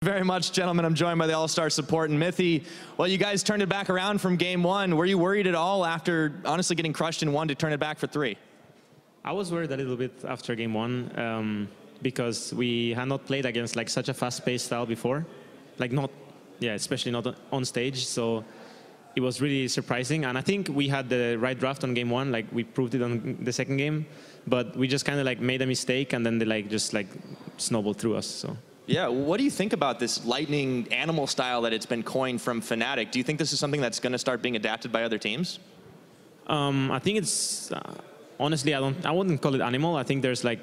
very much, gentlemen. I'm joined by the All-Star support and Mithy. Well, you guys turned it back around from game one. Were you worried at all after honestly getting crushed in one to turn it back for three? I was worried a little bit after game one because we had not played against like such a fast-paced style before, like not, yeah, especially not on stage. So it was really surprising, and I think we had the right draft on game one. Like we proved it on the second game, but we just kind of like made a mistake, and then they like just like snowballed through us. So. Yeah, what do you think about this lightning animal style that it's been coined from Fnatic? Do you think this is something that's going to start being adapted by other teams? I think it's honestly, I wouldn't call it animal. I think there's like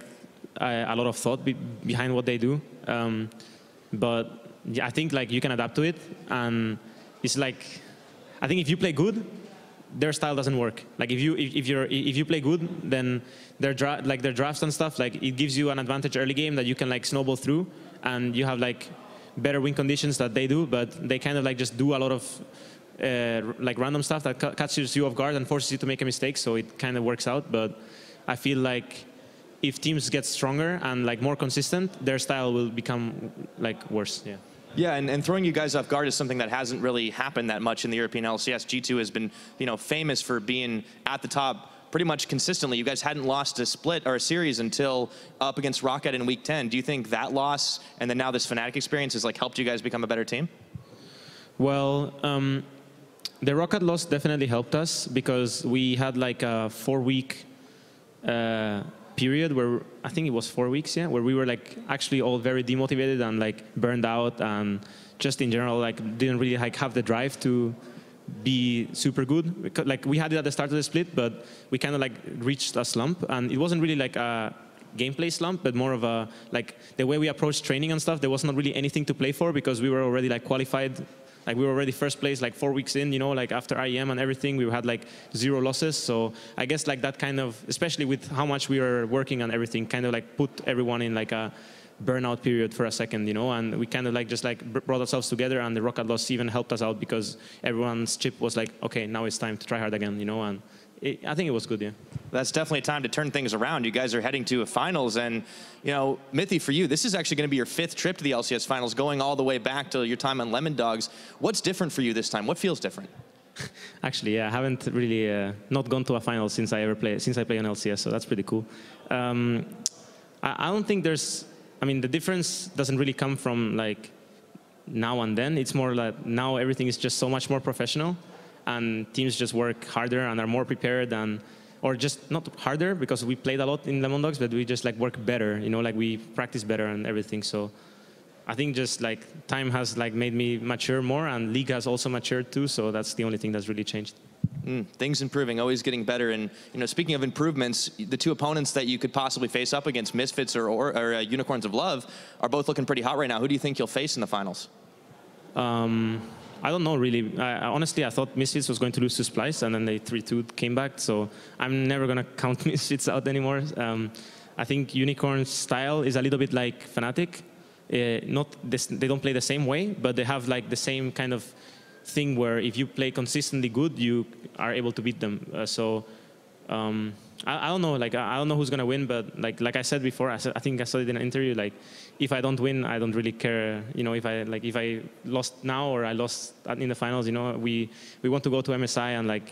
a lot of thought behind what they do, but yeah, I think like you can adapt to it, and it's like I think if you play good, their style doesn't work. Like if you play good, then their drafts and stuff, like it gives you an advantage early game that you can like snowball through, and you have like better win conditions that they do, but they kind of like just do a lot of like random stuff that catches you off guard and forces you to make a mistake. So it kind of works out. But I feel like if teams get stronger and like more consistent, their style will become like worse. Yeah. Yeah, and throwing you guys off guard is something that hasn't really happened that much in the European LCS. G2 has been, famous for being at the top pretty much consistently. You guys hadn't lost a split or a series until up against Rocket in week 10. Do you think that loss and then now this Fnatic experience has like helped you guys become a better team? Well, the Rocket loss definitely helped us because we had like a 4-week period where I think it was 4 weeks, yeah, where we were like actually all very demotivated and like burned out and just in general like didn't really like have the drive to be super good. Because, like we had it at the start of the split, but we kind of like reached a slump, and it wasn't really like a gameplay slump, but more of a like the way we approached training and stuff. There was not really anything to play for because we were already like qualified. Like we were already first place like 4 weeks in, like after IEM and everything, we had like 0 losses. So I guess like that kind of, especially with how much we were working on everything, kind of like put everyone in like a burnout period for a second, and we kind of like just like brought ourselves together, and the Rocket loss even helped us out because everyone's chip was like, okay, now it's time to try hard again, and I think it was good, yeah. That's definitely time to turn things around. You guys are heading to a finals, and Mithy, for you, this is actually going to be your 5th trip to the LCS finals, going all the way back to your time on Lemon Dogs. What's different for you this time? What feels different? Actually, yeah, I haven't really not gone to a final since I play on LCS, so that's pretty cool. I don't think there's, the difference doesn't really come from like now and then. It's more like now everything is just so much more professional, and teams just work harder and are more prepared, or just not harder because we played a lot in Lemon Dogs, but we just like work better, like we practice better and everything. So I think just like time has like made me mature more, and League has also matured too. So that's the only thing that's really changed. Things improving, always getting better. And speaking of improvements, the 2 opponents that you could possibly face up against, Misfits or Unicorns of Love, are both looking pretty hot right now. Who do you think you'll face in the finals? I don't know, really. Honestly, I thought Misfits was going to lose to Splice, and then they 3-2 came back. So I'm never going to count Misfits out anymore. I think Unicorn's style is a little bit like Fnatic. They don't play the same way, but they have like the same kind of thing where if you play consistently good, you are able to beat them. I don't know. Like I don't know who's gonna win, but like I said before, I think I said it in an interview. Like if I don't win, I don't really care. If I lost now or I lost in the finals, we want to go to MSI and like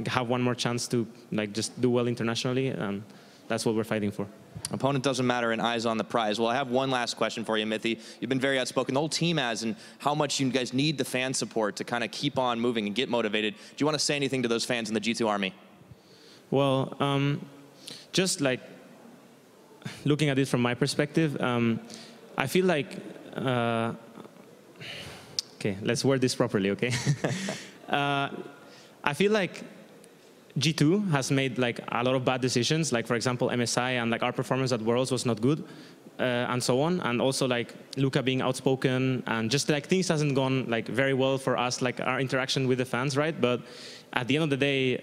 have one more chance to like just do well internationally, and that's what we're fighting for. Opponent doesn't matter and eyes on the prize. Well, I have one last question for you, Mithy. You've been very outspoken, the whole team has, and how much you guys need the fan support to kind of keep on moving and get motivated. Do you want to say anything to those fans in the G2 Army? Well, just like looking at it from my perspective, I feel like, okay, let's word this properly, okay? I feel like G2 has made like a lot of bad decisions, like for example MSI, and like our performance at Worlds was not good, and so on, and also like Luca being outspoken, and just like things hasn't gone like very well for us, like our interaction with the fans, right? But at the end of the day,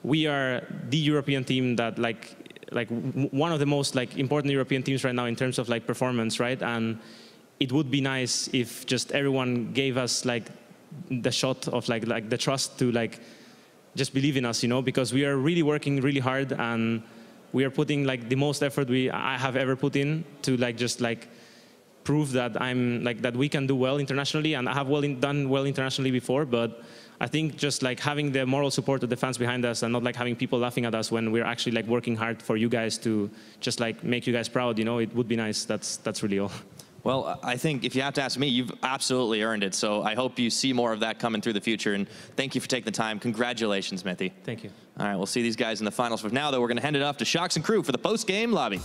we are the European team that like one of the most like important European teams right now in terms of like performance, right? And it would be nice if just everyone gave us like the shot of like the trust to like just believe in us, because we are really working really hard, and we are putting like the most effort I have ever put in to like just like prove that that we can do well internationally, and I have done well internationally before. But I think just like having the moral support of the fans behind us, and not like having people laughing at us when we're actually like working hard for you guys to just like make you guys proud, it would be nice. That's really all. Well, I think if you have to ask me, you've absolutely earned it. So I hope you see more of that coming through the future. And thank you for taking the time. Congratulations, Mithy. Thank you. All right, we'll see these guys in the finals. But now, though, we're going to hand it off to Shocks and Crew for the post-game lobby.